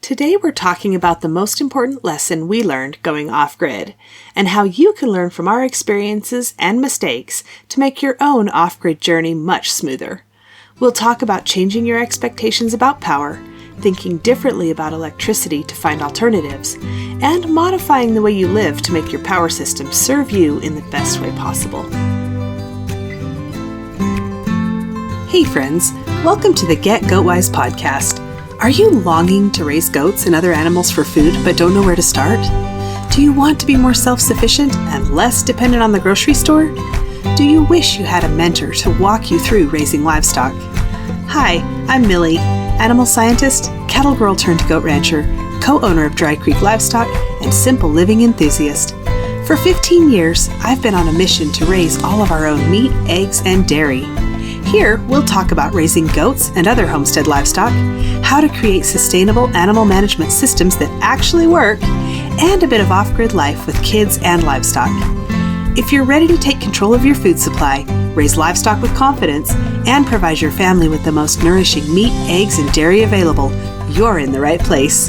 Today we're talking about the most important lesson we learned going off-grid, and how you can learn from our experiences and mistakes to make your own off-grid journey much smoother. We'll talk about changing your expectations about power, thinking differently about electricity to find alternatives, and modifying the way you live to make your power system serve you in the best way possible. Hey friends, welcome to the Get Goatwise podcast. Are you longing to raise goats and other animals for food but don't know where to start? Do you want to be more self-sufficient and less dependent on the grocery store? Do you wish you had a mentor to walk you through raising livestock? Hi, I'm Millie, animal scientist, cattle girl turned goat rancher, co-owner of Dry Creek Livestock, and simple living enthusiast. For 15 years, I've been on a mission to raise all of our own meat, eggs, and dairy. Here, we'll talk about raising goats and other homestead livestock, how to create sustainable animal management systems that actually work, and a bit of off-grid life with kids and livestock. If you're ready to take control of your food supply, raise livestock with confidence, and provide your family with the most nourishing meat, eggs, and dairy available, you're in the right place.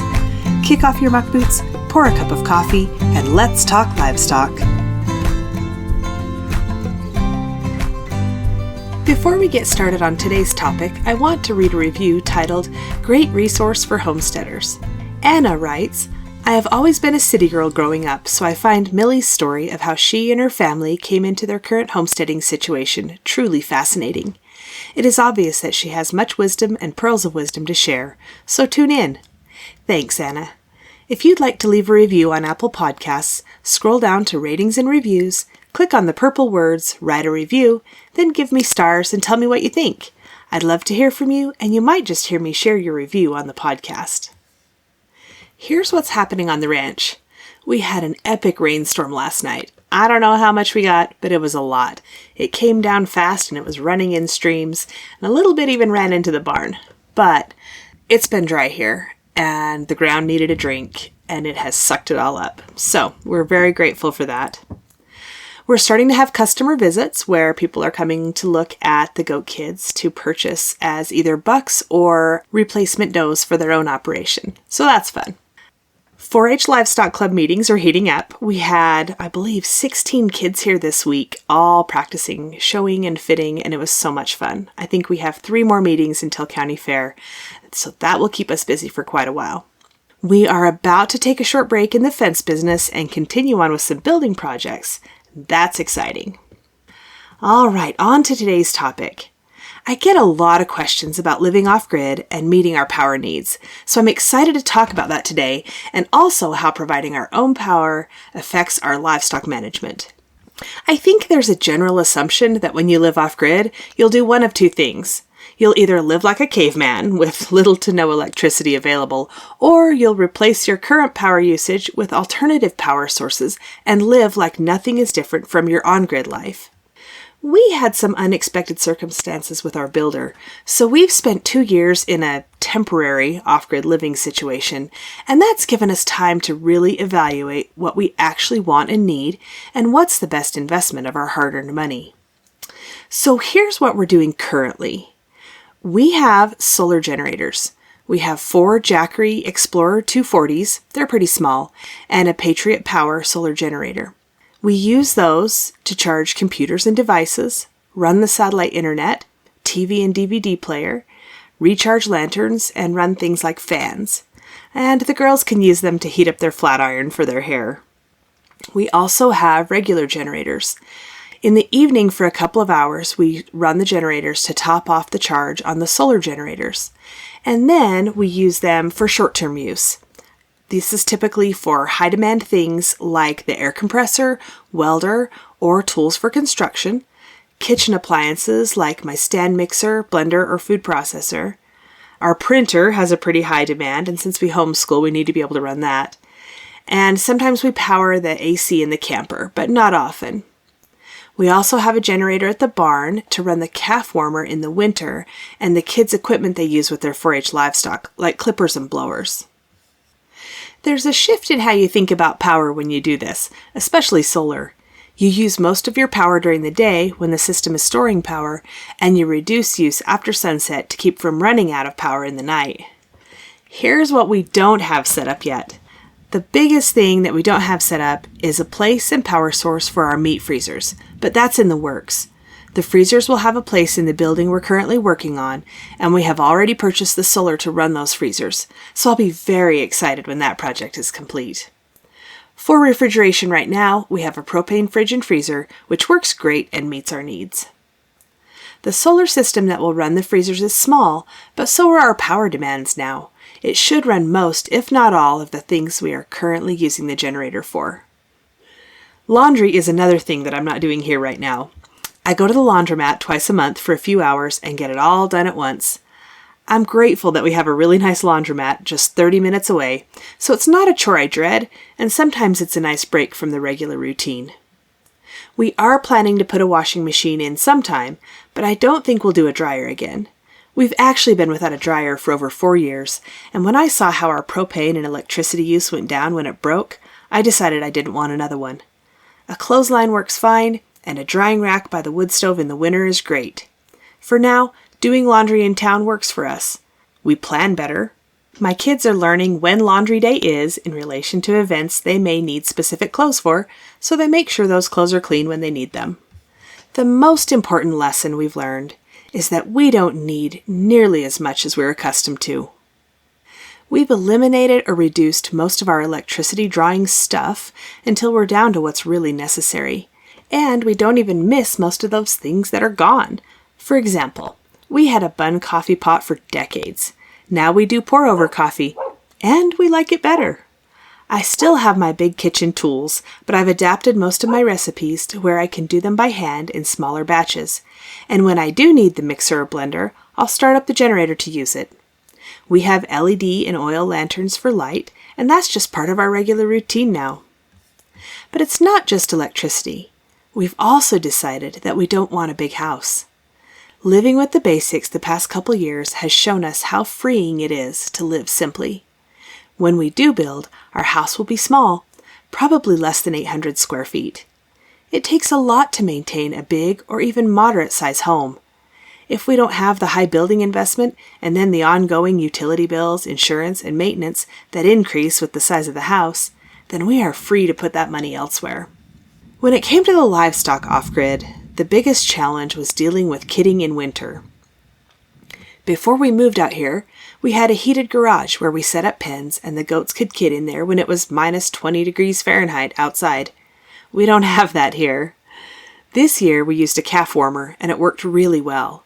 Kick off your muck boots, pour a cup of coffee, and let's talk livestock. Before we get started on today's topic, I want to read a review titled, Great Resource for Homesteaders. Anna writes, I have always been a city girl growing up, so I find Millie's story of how she and her family came into their current homesteading situation truly fascinating. It is obvious that she has much wisdom and pearls of wisdom to share, so tune in. Thanks, Anna. If you'd like to leave a review on Apple Podcasts, scroll down to Ratings and Reviews, click on the purple words, Write a Review, then give me stars and tell me what you think. I'd love to hear from you, and you might just hear me share your review on the podcast. Here's what's happening on the ranch. We had an epic rainstorm last night. I don't know how much we got, but it was a lot. It came down fast and it was running in streams, and a little bit even ran into the barn. But it's been dry here, and the ground needed a drink, and it has sucked it all up. So we're very grateful for that. We're starting to have customer visits where people are coming to look at the goat kids to purchase as either bucks or replacement does for their own operation. So that's fun. 4-H Livestock Club meetings are heating up. We had, I believe, 16 kids here this week, all practicing showing and fitting, and it was so much fun. I think we have 3 more meetings until County Fair, so that will keep us busy for quite a while. We are about to take a short break in the fence business and continue on with some building projects. That's exciting. All right, on to today's topic. I get a lot of questions about living off-grid and meeting our power needs, so I'm excited to talk about that today, and also how providing our own power affects our livestock management. I think there's a general assumption that when you live off-grid, you'll do one of 2 things. You'll either live like a caveman with little to no electricity available, or you'll replace your current power usage with alternative power sources and live like nothing is different from your on-grid life. We had some unexpected circumstances with our builder, so we've spent 2 years in a temporary off-grid living situation, and that's given us time to really evaluate what we actually want and need, and what's the best investment of our hard-earned money. So here's what we're doing currently. We have solar generators. We have 4 Jackery Explorer 240s, they're pretty small, and a Patriot Power solar generator. We use those to charge computers and devices, run the satellite internet, TV and DVD player, recharge lanterns, and run things like fans. And the girls can use them to heat up their flat iron for their hair. We also have regular generators. In the evening for a couple of hours, we run the generators to top off the charge on the solar generators. And then we use them for short-term use. This is typically for high-demand things like the air compressor, welder, or tools for construction, kitchen appliances like my stand mixer, blender, or food processor. Our printer has a pretty high demand, and since we homeschool, we need to be able to run that. And sometimes we power the AC in the camper, but not often. We also have a generator at the barn to run the calf warmer in the winter and the kids' equipment they use with their 4-H livestock, like clippers and blowers. There's a shift in how you think about power when you do this, especially solar. You use most of your power during the day when the system is storing power, and you reduce use after sunset to keep from running out of power in the night. Here's what we don't have set up yet. The biggest thing that we don't have set up is a place and power source for our meat freezers, but that's in the works. The freezers will have a place in the building we're currently working on, and we have already purchased the solar to run those freezers, so I'll be very excited when that project is complete. For refrigeration right now, we have a propane fridge and freezer, which works great and meets our needs. The solar system that will run the freezers is small, but so are our power demands now. It should run most, if not all, of the things we are currently using the generator for. Laundry is another thing that I'm not doing here right now. I go to the laundromat twice a month for a few hours and get it all done at once. I'm grateful that we have a really nice laundromat just 30 minutes away, so it's not a chore I dread, and sometimes it's a nice break from the regular routine. We are planning to put a washing machine in sometime, but I don't think we'll do a dryer again. We've actually been without a dryer for over 4 years, and when I saw how our propane and electricity use went down when it broke, I decided I didn't want another one. A clothesline works fine, and a drying rack by the wood stove in the winter is great. For now, doing laundry in town works for us. We plan better. My kids are learning when laundry day is in relation to events they may need specific clothes for, so they make sure those clothes are clean when they need them. The most important lesson we've learned is that we don't need nearly as much as we're accustomed to. We've eliminated or reduced most of our electricity drawing stuff until we're down to what's really necessary. And we don't even miss most of those things that are gone. For example, we had a bun coffee pot for decades. Now we do pour-over coffee, and we like it better. I still have my big kitchen tools, but I've adapted most of my recipes to where I can do them by hand in smaller batches. And when I do need the mixer or blender, I'll start up the generator to use it. We have LED and oil lanterns for light, and that's just part of our regular routine now. But it's not just electricity. We've also decided that we don't want a big house. Living with the basics the past couple years has shown us how freeing it is to live simply. When we do build, our house will be small, probably less than 800 square feet. It takes a lot to maintain a big or even moderate-sized home. If we don't have the high building investment and then the ongoing utility bills, insurance, and maintenance that increase with the size of the house, then we are free to put that money elsewhere. When it came to the livestock off-grid, the biggest challenge was dealing with kidding in winter. Before we moved out here, we had a heated garage where we set up pens and the goats could kid in there when it was minus 20 degrees Fahrenheit outside. We don't have that here. This year we used a calf warmer and it worked really well.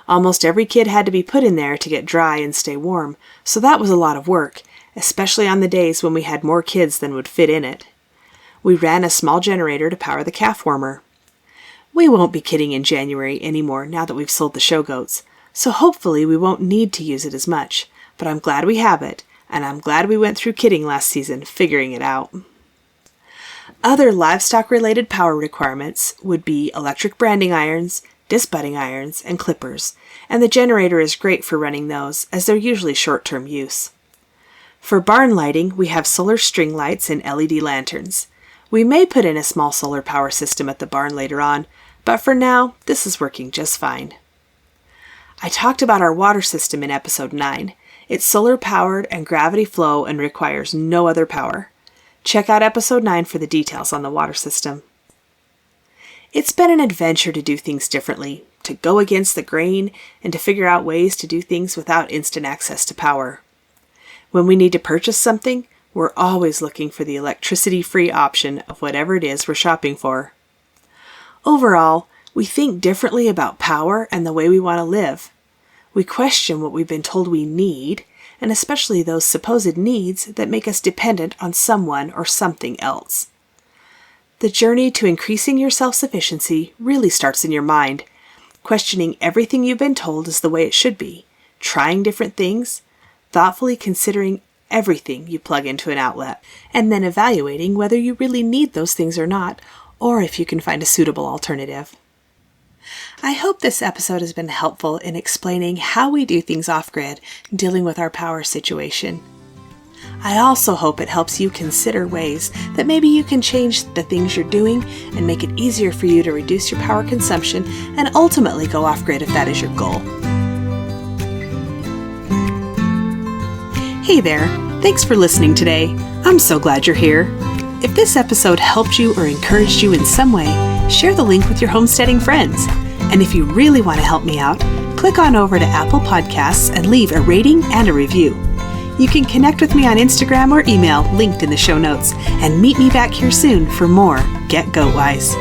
Almost every kid had to be put in there to get dry and stay warm, so that was a lot of work, especially on the days when we had more kids than would fit in it. We ran a small generator to power the calf warmer. We won't be kidding in January anymore now that we've sold the show goats, so hopefully we won't need to use it as much, but I'm glad we have it, and I'm glad we went through kidding last season figuring it out. Other livestock-related power requirements would be electric branding irons, disc butting irons, and clippers, and the generator is great for running those as they're usually short-term use. For barn lighting, we have solar string lights and LED lanterns. We may put in a small solar power system at the barn later on, but for now, this is working just fine. I talked about our water system in episode 9. It's solar powered and gravity flow and requires no other power. Check out episode 9 for the details on the water system. It's been an adventure to do things differently, to go against the grain, and to figure out ways to do things without instant access to power. When we need to purchase something, we're always looking for the electricity-free option of whatever it is we're shopping for. Overall, we think differently about power and the way we want to live. We question what we've been told we need, and especially those supposed needs that make us dependent on someone or something else. The journey to increasing your self-sufficiency really starts in your mind, questioning everything you've been told is the way it should be, trying different things, thoughtfully considering everything you plug into an outlet, and then evaluating whether you really need those things or not, or if you can find a suitable alternative. I hope this episode has been helpful in explaining how we do things off-grid, dealing with our power situation. I also hope it helps you consider ways that maybe you can change the things you're doing and make it easier for you to reduce your power consumption and ultimately go off-grid if that is your goal. Hey there, thanks for listening today. I'm so glad you're here. If this episode helped you or encouraged you in some way, share the link with your homesteading friends. And if you really want to help me out, click on over to Apple Podcasts and leave a rating and a review. You can connect with me on Instagram or email linked in the show notes, and meet me back here soon for more Get Goat Wise.